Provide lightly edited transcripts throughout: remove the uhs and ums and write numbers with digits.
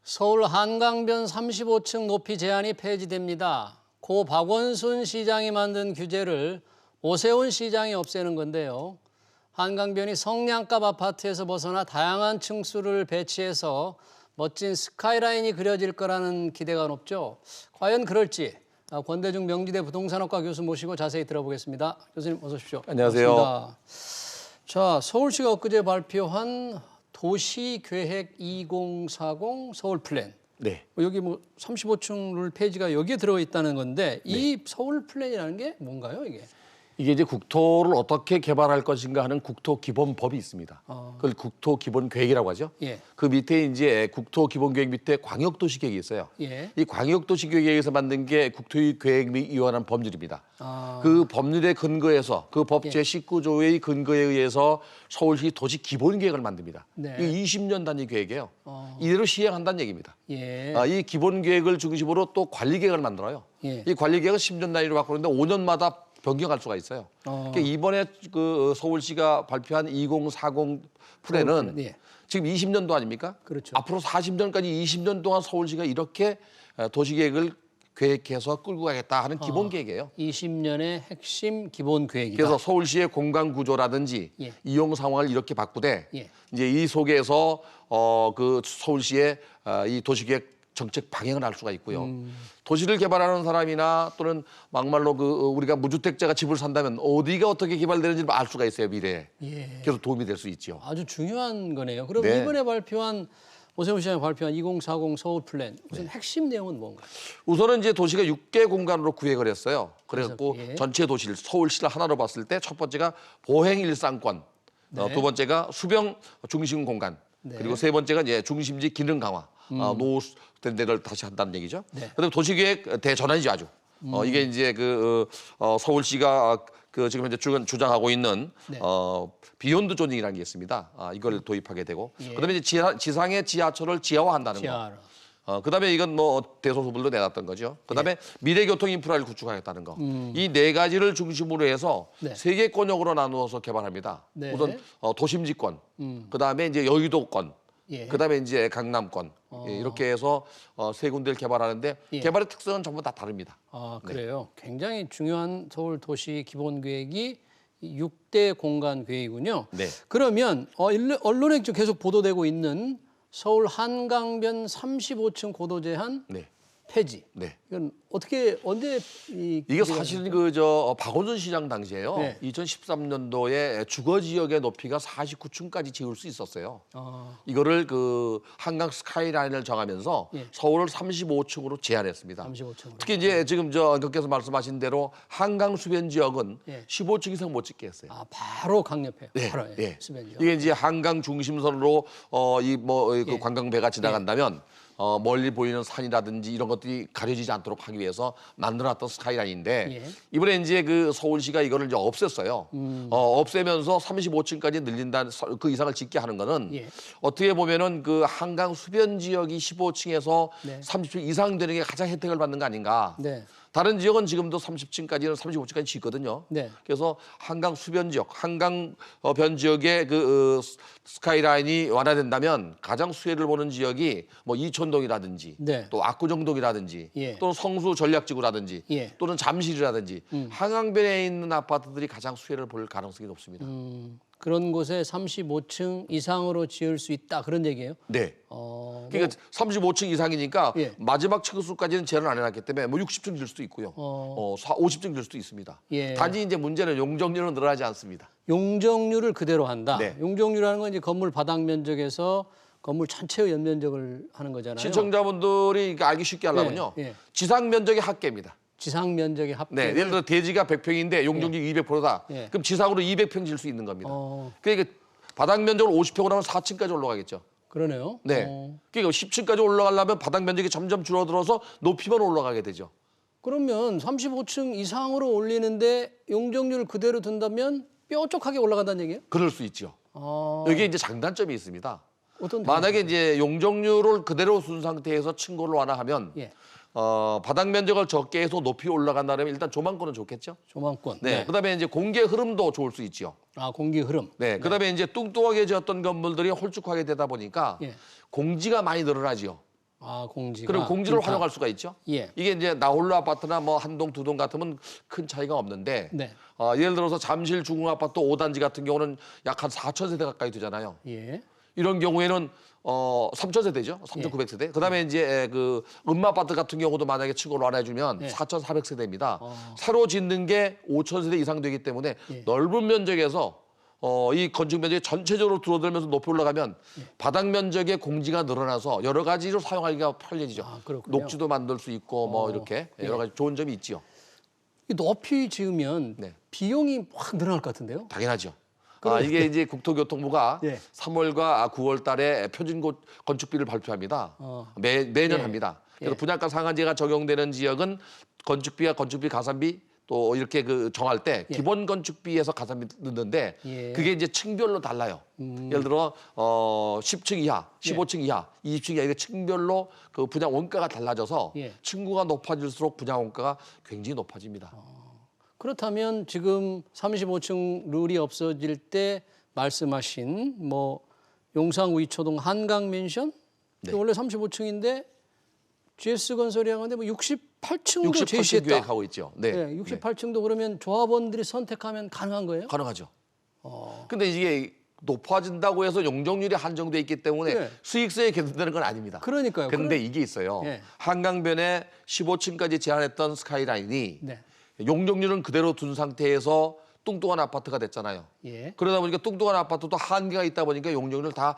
서울 한강변 35층 높이 제한이 폐지됩니다. 고 박원순 시장이 만든 규제를 오세훈 시장이 없애는 건데요. 한강변이 성냥갑 아파트에서 벗어나 다양한 층수를 배치해서 멋진 스카이라인이 그려질 거라는 기대가 높죠. 과연 그럴지 권대중 명지대 부동산학과 교수 모시고 자세히 들어보겠습니다. 교수님 어서 오십시오. 안녕하세요. 반갑습니다. 자, 서울시가 엊그제 발표한 도시계획 2040 서울 플랜. 네. 여기 뭐 35층 룰 페이지가 여기에 들어 있다는 건데 이 서울 플랜이라는 게 뭔가요, 이게? 이게 이제 국토를 어떻게 개발할 것인가 하는 국토기본법이 있습니다. 그걸 국토기본계획이라고 하죠. 예. 그 밑에 이제 국토기본계획 밑에 광역도시계획이 있어요. 예. 이 광역도시계획에서 만든 게 국토계획 및 이완한 법률입니다. 그 법률에 근거해서 그 법 제19조의 근거에 의해서 서울시 도시기본계획을 만듭니다. 네. 이게 20년 단위 계획이에요. 이대로 시행한다는 얘기입니다. 예. 이 기본계획을 중심으로 또 관리계획을 만들어요. 예. 이 관리계획은 10년 단위로 바꾸는데 5년마다 변경할 수가 있어요. 그러니까 이번에 그 서울시가 발표한 2040 플랜은 예. 지금 20년도 아닙니까? 그렇죠. 앞으로 40년까지 20년 동안 서울시가 이렇게 도시계획을 계획해서 끌고 가겠다 하는 기본 계획이에요. 20년의 핵심 기본 계획이다. 그래서 서울시의 공간 구조라든지 예. 이용 상황을 이렇게 바꾸되 예. 이제 이 속에서 그 서울시의 이 도시계획 정책 방향을 알 수가 있고요. 도시를 개발하는 사람이나 또는 막말로 우리가 무주택자가 집을 산다면 어디가 어떻게 개발되는지 알 수가 있어요, 미래에. 예. 그래서 도움이 될 수 있죠. 아주 중요한 거네요. 그럼 네. 이번에 발표한 오세훈 시장이 발표한 2040 서울 플랜 무슨 핵심 내용은 뭔가요? 우선은 이제 도시가 6개 공간으로 구획을 했어요. 그래갖고 예. 전체 도시를 서울시를 하나로 봤을 때 첫 번째가 보행 일상권, 네. 두 번째가 수병 중심 공간, 네. 그리고 세 번째가 이제 중심지 기능 강화, 노후된 데를 다시 한다는 얘기죠. 네. 그다음에 도시계획 대전환이죠, 아주. 이게 이제 서울시가 지금 현재 주장하고 있는 네. 비욘드 조닝이라는 게 있습니다. 이걸 도입하게 되고, 예. 그다음에 이제 지상의 지하철을 지하화한다는 거. 지하로. 그다음에 이건 뭐 대소소불로 내놨던 거죠. 그다음에 미래 교통 인프라를 구축하겠다는 거. 이 네 가지를 중심으로 해서 네. 세 개 권역으로 나누어서 개발합니다. 네. 우선 도심지권, 그다음에 이제 여의도권, 예. 그다음에 이제 강남권 이렇게 해서 세 군데를 개발하는데 예. 개발의 특성은 전부 다 다릅니다. 아, 그래요. 굉장히 중요한 서울 도시 기본 계획이 6대 공간 계획이군요. 네. 그러면 언론에 계속 보도되고 있는 서울 한강변 35층 고도 제한 네. 폐지. 네. 이건 어떻게 언제 이게 사실은 박원순 시장 당시에요. 네. 2013년도에 주거 지역의 높이가 49층까지 지을 수 있었어요. 아, 이거를 한강 스카이라인을 정하면서 예. 서울을 35층으로 제한했습니다. 35층으로. 특히 이제 지금 안께서 말씀하신 대로 한강 수변 지역은 예. 15층 이상 못 짓게 했어요. 아, 바로 강력해요. 네, 바로 네. 수변지역. 이게 이제 한강 중심선으로 그 관광배가 지나간다면 멀리 보이는 산이라든지 이런 것들이 가려지지 않도록 하기 위해서 만들어놨던 스카이라인인데 예. 이번에 이제 서울시가 이거를 이제 없앴어요. 없애면서 35층까지 늘린다는 그 이상을 짓게 하는 거는 예. 어떻게 보면은 한강 수변 지역이 15층에서 네. 30층 이상 되는 게 가장 혜택을 받는 거 아닌가. 네. 다른 지역은 지금도 30층까지는 35층까지 짓거든요. 네. 그래서 한강 수변 지역, 한강 변 지역의 스카이라인이 완화된다면 가장 수혜를 보는 지역이 뭐 이촌동이라든지 네. 또 압구정동이라든지 예. 또는 성수 전략지구라든지 예. 또는 잠실이라든지 한강변에 있는 아파트들이 가장 수혜를 볼 가능성이 높습니다. 그런 곳에 35층 이상으로 지을 수 있다 그런 얘기예요? 네. 그러니까 35층 이상이니까 예. 마지막 층수까지는 제한을 안 해놨기 때문에 뭐 60층 질 수도 있고요. 50층 질 수도 있습니다. 예. 단지 이제 문제는 용적률은 늘어나지 않습니다. 용적률을 그대로 한다. 네. 용적률이라는 건 이제 건물 바닥 면적에서 건물 전체의 연면적을 하는 거잖아요. 시청자분들이 알기 쉽게 하려면요. 예, 예. 지상 면적의 합계입니다. 지상 면적의 합계. 네, 예를 들어 대지가 100평인데 용적률 200%다. 예. 그럼 지상으로 200평 질 수 있는 겁니다. 어, 그러니까 바닥 면적을 50평으로 하면 4층까지 올라가겠죠. 그러네요. 네. 그러니까 10층까지 올라가려면 바닥 면적이 점점 줄어들어서 높이만 올라가게 되죠. 그러면 35층 이상으로 올리는데 용적률을 그대로 둔다면 뾰족하게 올라간다는 얘기예요? 그럴 수 있죠. 여기에 이제 장단점이 있습니다. 어떤 만약에 이제 용적률을 그대로 둔 상태에서 층고를 완화하면 예. 바닥 면적을 적게 해서 높이 올라간다면 일단 조망권은 좋겠죠. 조망권. 네. 그다음에 이제 공기 흐름도 좋을 수 있죠. 아, 공기 흐름. 네. 그다음에 이제 뚱뚱하게 지었던 건물들이 홀쭉하게 되다 보니까 예. 공지가 많이 늘어나지요. 아, 공지가. 그럼 공지를 인파. 활용할 수가 있죠. 예. 이게 이제 나홀로 아파트나 뭐 한 동, 두 동 같으면 큰 차이가 없는데 네. 예를 들어서 잠실 중흥 아파트 5단지 같은 경우는 약 한 4천 세대 가까이 되잖아요. 예. 이런 경우에는 3천 세대죠. 3,900세대. 그다음에 이제 그 음마 아파트 같은 경우도 만약에 층고를 완화해주면 예. 4,400세대입니다. 새로 짓는 게 5천 세대 이상 되기 때문에 예. 넓은 면적에서 이 건축 면적이 전체적으로 줄어들면서 높이 올라가면 바닥 면적의 공지가 늘어나서 여러 가지로 사용하기가 편리해지죠. 아, 그렇군요. 녹지도 만들 수 있고 뭐 이렇게 여러 가지 좋은 점이 있지요. 이 높이 지으면 네. 비용이 확 늘어날 것 같은데요? 당연하죠. 이게 이제 국토교통부가 예. 3월과 9월 달에 표준 건축비를 발표합니다. 매년 예. 합니다. 그래서 예. 분양가 상한제가 적용되는 지역은 건축비와 건축비 가산비 또 이렇게 그 정할 때 기본 건축비에서 가산비 넣는데 예. 그게 이제 층별로 달라요. 예를 들어 10층 이하, 15층 이하, 20층 이하 이게 층별로 그 분양 원가가 달라져서 예. 층고가 높아질수록 분양 원가가 굉장히 높아집니다. 그렇다면 지금 35층 룰이 없어질 때 말씀하신 뭐 용산 위초동 한강맨션 네. 원래 35층인데 GS건설이 하는데 뭐 68층도 68층 제시했다. 계획하고 있죠. 네. 네, 68층도 그러면 조합원들이 선택하면 가능한 거예요? 가능하죠. 근데 이게 높아진다고 해서 용적률이 한정돼 있기 때문에 네. 수익성이 개선되는 건 아닙니다. 그러니까요. 근데 이게 있어요. 예. 한강변에 15층까지 제한했던 스카이라인이 네. 용적률은 그대로 둔 상태에서 뚱뚱한 아파트가 됐잖아요. 예. 그러다 보니까 뚱뚱한 아파트도 한계가 있다 보니까 용적률을 다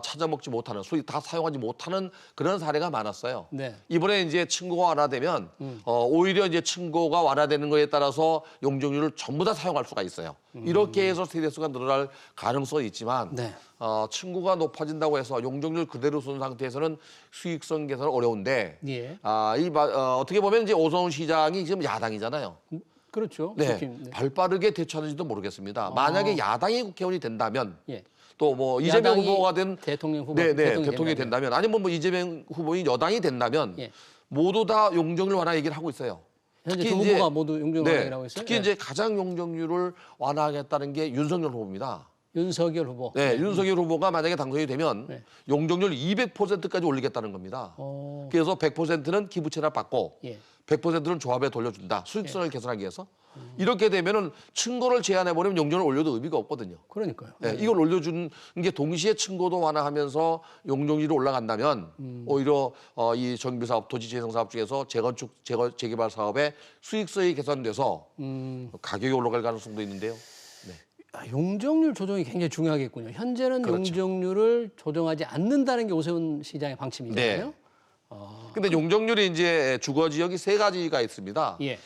찾아먹지 못하는, 소위 다 사용하지 못하는 그런 사례가 많았어요. 네. 이번에 이제 층고가 완화되면 오히려 이제 층고가 완화되는 거에 따라서 용적률을 전부 다 사용할 수가 있어요. 이렇게 해서 세대수가 늘어날 가능성이 있지만 네. 층고가 높아진다고 해서 용적률 그대로 둔 상태에서는 수익성 개선은 어려운데 예. 어떻게 보면 이제 오세훈 시장이 지금 야당이잖아요. 그렇죠. 네, 그렇긴, 네. 발빠르게 대처하는지도 모르겠습니다. 만약에 야당이 국회의원이 된다면 예. 또 뭐 이재명 야당이 후보가 된 대통령 후보 대통령이 된다면 아니면 뭐 이재명 후보인 여당이 된다면 예. 모두 다 용적률 완화 얘기를 하고 있어요. 현재 특히 두 이제- 후보가 모두 용적 완화라고 했어요. 특히 예. 이제 가장 용적률을 완화하겠다는 게 윤석열 후보입니다. 윤석열 후보. 네, 윤석열 후보가 만약에 당선이 되면 네. 용적률 200%까지 올리겠다는 겁니다. 어, 그래서 100%는 기부 체납 받고 예. 100%는 조합에 돌려준다. 수익성을 개선하기 위해서. 이렇게 되면은 층고를 제한해 버리면 용적률을 올려도 의미가 없거든요. 그러니까요. 네, 이걸 올려주는 게 동시에 층고도 완화하면서 용적률이 올라간다면 오히려 이 정비사업, 도시재생사업 중에서 재개발 사업의 수익성이 개선돼서 가격이 올라갈 가능성도 있는데요. 네. 용적률 조정이 굉장히 중요하겠군요. 현재는 그렇죠. 용적률을 조정하지 않는다는 게 오세훈 시장의 방침이잖아요. 네. 근데 용적률이 이제 주거 지역이 세 가지가 있습니다. 예.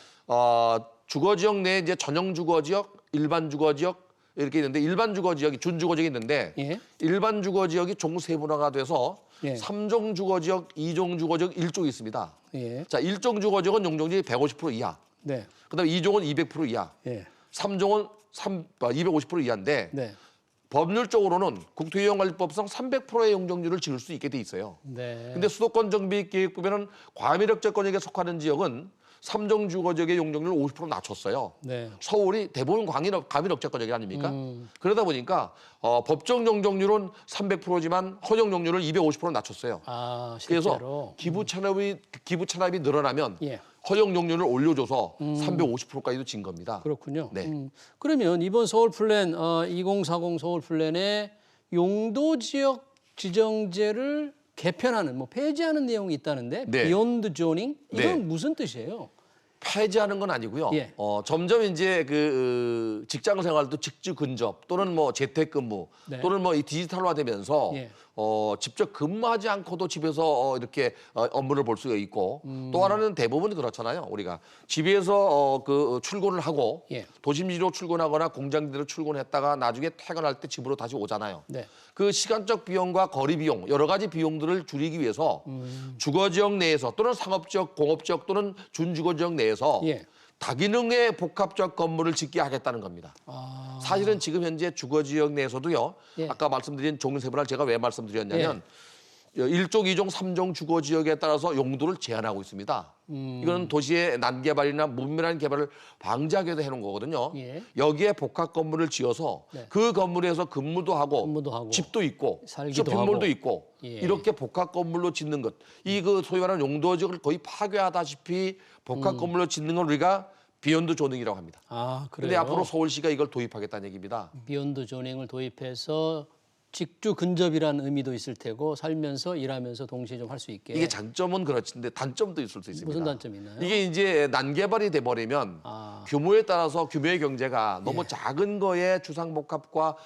주거 지역 내에 이제 전용 주거 지역, 일반 주거 지역 이렇게 있는데 일반 주거 지역이 준주거 지역이 있는데 예. 일반 주거 지역이 종 세분화가 돼서 예. 3종 주거 지역, 2종 주거 지역, 1종이 있습니다. 예. 자, 1종 주거 지역은 용적률이 150% 이하. 네. 그다음에 2종은 200% 이하. 예. 3종은 250% 이하인데 네. 법률적으로는 국토이용관리법상 300%의 용적률을 지을 수 있게 돼 있어요. 네. 근데 수도권 정비 계획법에는 과밀억제권역에 속하는 지역은 3종 주거 지역의 용적률을 50% 낮췄어요. 네. 서울이 대부분 과밀억제권역이 아닙니까? 그러다 보니까 법정 용적률은 300%지만 허용 용적률을 250% 낮췄어요. 아, 그래서 실제로. 기부 찬압이 늘어나면 예. 허용 용적률을 올려줘서 350%까지도 진 겁니다. 그렇군요. 네. 그러면 이번 서울 플랜 2040 서울 플랜에 용도 지역 지정제를 개편하는 뭐 폐지하는 내용이 있다는데 네. 비욘드 조닝 이건 네. 무슨 뜻이에요? 폐지하는 건 아니고요. 예. 점점 이제 그 직장 생활도 직주 근접 또는 뭐 재택근무 네. 또는 뭐 이 디지털화되면서 예. 직접 근무하지 않고도 집에서 이렇게 업무를 볼 수가 있고 또 하나는 대부분 그렇잖아요. 우리가 집에서 그 출근을 하고 예. 도심지로 출근하거나 공장지로 출근했다가 나중에 퇴근할 때 집으로 다시 오잖아요. 네. 그 시간적 비용과 거리 비용 여러 가지 비용들을 줄이기 위해서 주거 지역 내에서 또는 상업지역, 공업지역 또는 준주거 지역 내에서 예. 다기능의 복합적 건물을 짓게 하겠다는 겁니다. 아, 사실은 지금 현재 주거 지역 내에서도요. 예. 아까 말씀드린 종세분화를 제가 왜 말씀드렸냐면 1종, 2종, 3종 주거 지역에 따라서 용도를 제한하고 있습니다. 이건 도시의 난개발이나 무분별한 개발을 방지하기 위해서 해놓은 거거든요. 예. 여기에 복합 건물을 지어서 네. 그 건물에서 근무도 하고 집도 있고 살기도 쇼핑몰도 하고. 있고 예. 이렇게 복합 건물로 짓는 것. 이 그 소위 말하는 용도 지역을 거의 파괴하다시피 복합 건물로 짓는 걸 우리가 비욘드 조닝이라고 합니다. 아, 그래요? 그런데 앞으로 서울시가 이걸 도입하겠다는 얘기입니다. 비욘드 조닝을 도입해서 직주 근접이라는 의미도 있을 테고 살면서 일하면서 동시에 좀 할 수 있게. 이게 장점은 그렇지인데 단점도 있을 수 있습니다. 무슨 단점이 있나요? 이게 이제 난개발이 돼버리면 규모에 따라서 규모의 경제가 너무 작은 거에 주상복합과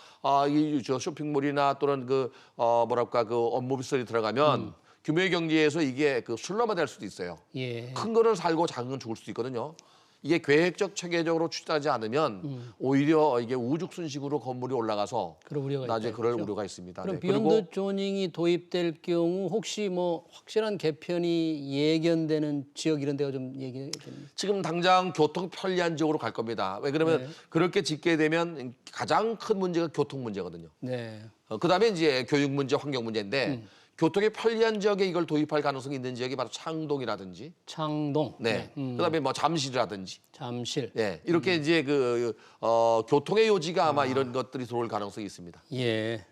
이 쇼핑몰이나 또는 그 뭐랄까 그 업무시설이 들어가면 규모의 경제에서 이게 그 술람화될 수도 있어요. 예. 큰 거를 살고 작은 건 죽을 수도 있거든요. 이게 계획적 체계적으로 추진하지 않으면 오히려 이게 우죽순식으로 건물이 올라가서 그럴 우려가 나중에 있다, 그럴 그렇죠? 우려가 있습니다. 그럼 네. 비욘드 그리고 조닝이 도입될 경우 혹시 뭐 확실한 개편이 예견되는 지역 이런 데가 좀 얘기가 됩니까? 지금 당장 교통 편리한 지역으로 갈 겁니다. 왜 그러면 네. 그렇게 짓게 되면 가장 큰 문제가 교통 문제거든요. 네. 그다음에 이제 교육 문제, 환경 문제인데 교통이 편리한 지역에 이걸 도입할 가능성이 있는 지역이 바로 창동이라든지, 창동. 네. 그다음에 뭐 잠실이라든지, 잠실. 네. 이렇게 이제 교통의 요지가 아마 이런 것들이 들어올 가능성이 있습니다. 예.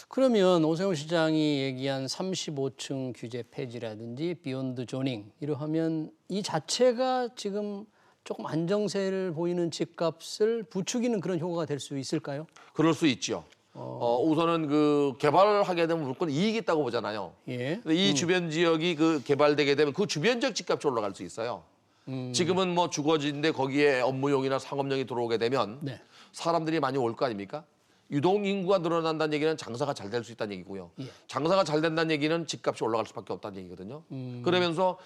그러면 오세훈 시장이 얘기한 35층 규제 폐지라든지 비욘드 조닝 이러하면 이 자체가 지금 조금 안정세를 보이는 집값을 부추기는 그런 효과가 될 수 있을까요? 그럴 수 있죠. 우선은 그 개발을 하게 되면 무조건 이익이 있다고 보잖아요. 예. 근데 이 주변 지역이 그 개발되게 되면 그 주변 지역 집값이 올라갈 수 있어요. 지금은 뭐 주거지인데 거기에 업무용이나 상업용이 들어오게 되면 네. 사람들이 많이 올 거 아닙니까? 유동 인구가 늘어난다는 얘기는 장사가 잘 될 수 있다는 얘기고요. 예. 장사가 잘 된다는 얘기는 집값이 올라갈 수밖에 없다는 얘기거든요. 그러면서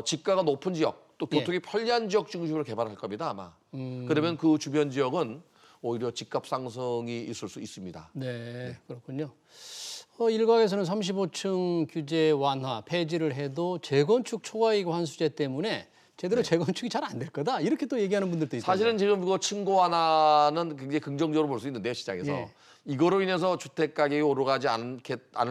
집가가 높은 지역, 또 교통이 편리한 지역 중심으로 개발할 겁니다, 아마. 그러면 그 주변 지역은 오히려 집값 상승이 있을 수 있습니다. 네, 그렇군요. 일각에서는 35층 규제 완화, 폐지를 해도 재건축 초과이익 환수제 때문에 제대로 재건축이 잘 안 될 거다. 이렇게 또 얘기하는 분들도 있어요. 사실은 지금 그거 층고 완화는 굉장히 긍정적으로 볼 수 있는데요, 시장에서. 예. 이거로 인해서 주택 가격이 오르가지 않을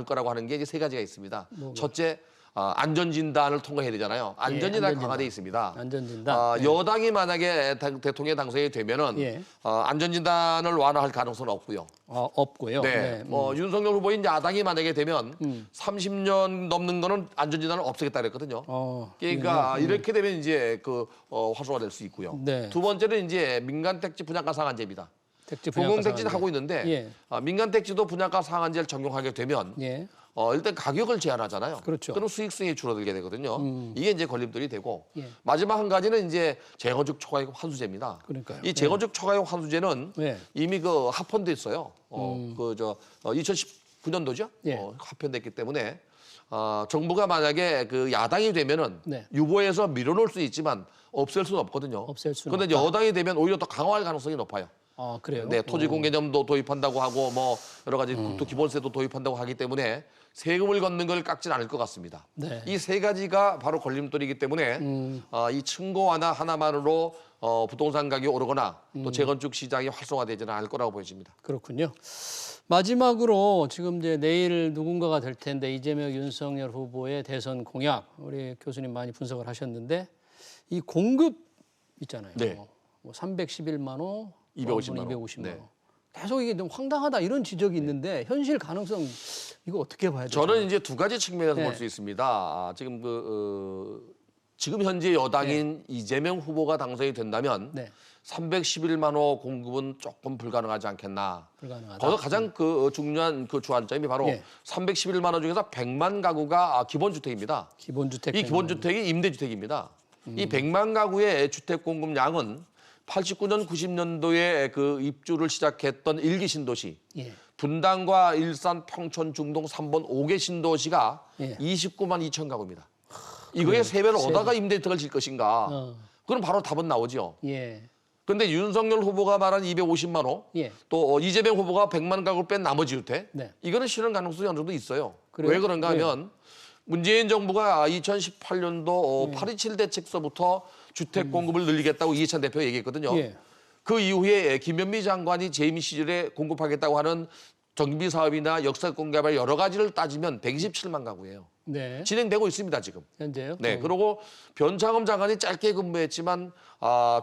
거라고 하는 게 이제 세 가지가 있습니다. 첫째, 안전진단을 통과해야 되잖아요. 안전진단이 안전진단. 강화돼 있습니다. 안전진단. 네. 여당이 만약에 대통령 당선이 되면은 예. 안전진단을 완화할 가능성은 없고요. 없고요. 네. 윤석열 후보인 야당이 만약에 되면 30년 넘는 거는 안전진단을 없애겠다 그랬거든요. 그러니까 이렇게 되면 이제 활성화될 수 있고요. 네. 두 번째는 이제 민간 택지 분양가 상한제입니다. 택지 분양가 공공 택지는 상한제. 하고 있는데 예. 민간 택지도 분양가 상한제를 적용하게 되면 예. 일단 가격을 제한하잖아요. 그렇죠. 그럼 수익성이 줄어들게 되거든요. 이게 이제 걸림돌이 되고 예. 마지막 한 가지는 이제 재건축 초과이익 환수제입니다. 그러니까요. 이 재건축 초과이익 환수제는 예. 이미 합헌돼 있어요. 2019년도죠. 예. 합헌됐기 때문에 정부가 만약에 야당이 되면은 네. 유보해서 밀어놓을 수 있지만 없앨 수는 없거든요. 없앨 수는 그런데 없다. 여당이 되면 오히려 더 강화할 가능성이 높아요. 그래요? 네, 토지공개념도 도입한다고 하고 뭐 여러 가지 국토 기본세도 도입한다고 하기 때문에 세금을 걷는 걸 깎지는 않을 것 같습니다. 네. 이 세 가지가 바로 걸림돌이기 때문에 이 층고 완화 하나만으로 부동산 가격이 오르거나 또 재건축 시장이 활성화되지는 않을 거라고 보여집니다. 그렇군요. 마지막으로 지금 이제 내일 누군가가 될 텐데 이재명 윤석열 후보의 대선 공약 우리 교수님 많이 분석을 하셨는데 이 공급 있잖아요. 네. 뭐 311만 원, 250만 원. 250만 원. 네. 계속 이게 좀 황당하다 이런 지적이 있는데 현실 가능성 이거 어떻게 봐야 돼요? 저는 이제 두 가지 측면에서 네. 볼 수 있습니다. 지금 현재 여당인 이재명 후보가 당선이 된다면 네. 311만 호 공급은 조금 불가능하지 않겠나. 불가능하다. 거기서 가장 중요한 주안점이 바로 예. 311만 호 중에서 100만 가구가 기본주택입니다. 기본주택. 이 기본주택이 임대주택입니다. 이 100만 가구의 주택 공급량은 89년, 90년도에 입주를 시작했던 1기 신도시, 예. 분당과 일산, 평촌, 중동 3번 5개 신도시가 예. 29만 2천 가구입니다. 이거의 세 배를 얻다가 임대주택을 질 것인가? 그럼 바로 답은 나오죠. 예. 그런데 윤석열 후보가 말한 250만 호, 예. 또 이재명 후보가 100만 가구를 뺀 나머지 주택, 네. 이거는 실현 가능성이 어느 정도 있어요. 그래요? 왜 그런가 하면 문재인 정부가 2018년도 8.27 대책서부터 주택 공급을 늘리겠다고 이해찬 대표가 얘기했거든요. 예. 그 이후에 김현미 장관이 재임 시절에 공급하겠다고 하는 정비 사업이나 역세권 개발 여러 가지를 따지면 127만 가구예요. 네. 진행되고 있습니다, 지금. 현재요? 네. 그리고 변창흠 장관이 짧게 근무했지만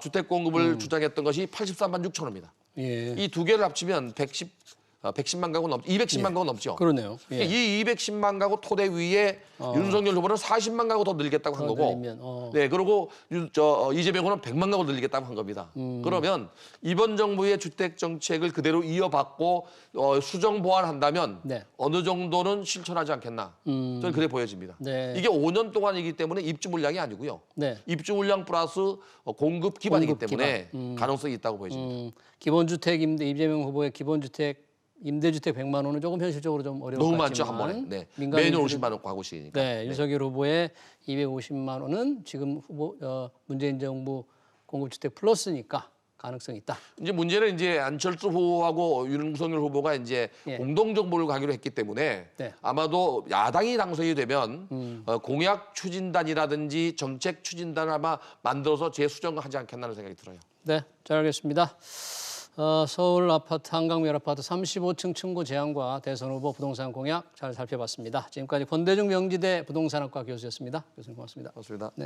주택 공급을 주장했던 것이 83만 6천 호입니다. 예. 이 두 개를 합치면 110만 가구 210만 가구 넘죠. 그러네요. 예. 이 210만 가구 토대 위에 윤석열 후보는 40만 가구 더 늘리겠다고 한 더 거고, 늘리면, 네 그리고 이재명 후보는 100만 가구 늘리겠다고 한 겁니다. 그러면 이번 정부의 주택 정책을 그대로 이어받고 수정 보완한다면 네. 어느 정도는 실천하지 않겠나? 저는 그래 보여집니다. 네. 이게 5년 동안이기 때문에 입주 물량이 아니고요. 네. 입주 물량 플러스 공급 기반이기 공급 때문에 가능성이 있다고 보여집니다. 기본주택 이재명 후보의 기본주택 임대주택 100만 원은 조금 현실적으로 좀 어려울 너무 것 많죠, 같지만 한 번에. 네. 민간 매년 임대주- 50만 원 과고시니까. 네, 윤석열 후보의 250만 원은 지금 문재인 정부 공급주택 플러스니까 가능성이 있다. 이제 문제는 이제 안철수 후보하고 윤석열 후보가 이제 예. 공동 정부를 가기로 했기 때문에 네. 아마도 야당이 당선이 되면 공약 추진단이라든지 정책 추진단을 아마 만들어서 재수정을 하지 않겠나는 생각이 들어요. 네, 잘 알겠습니다. 서울 아파트 한강변 아파트 35층 층고 제한과 대선 후보 부동산 공약 잘 살펴봤습니다. 지금까지 권대중 명지대 부동산학과 교수였습니다. 교수님 고맙습니다. 맞습니다. 네.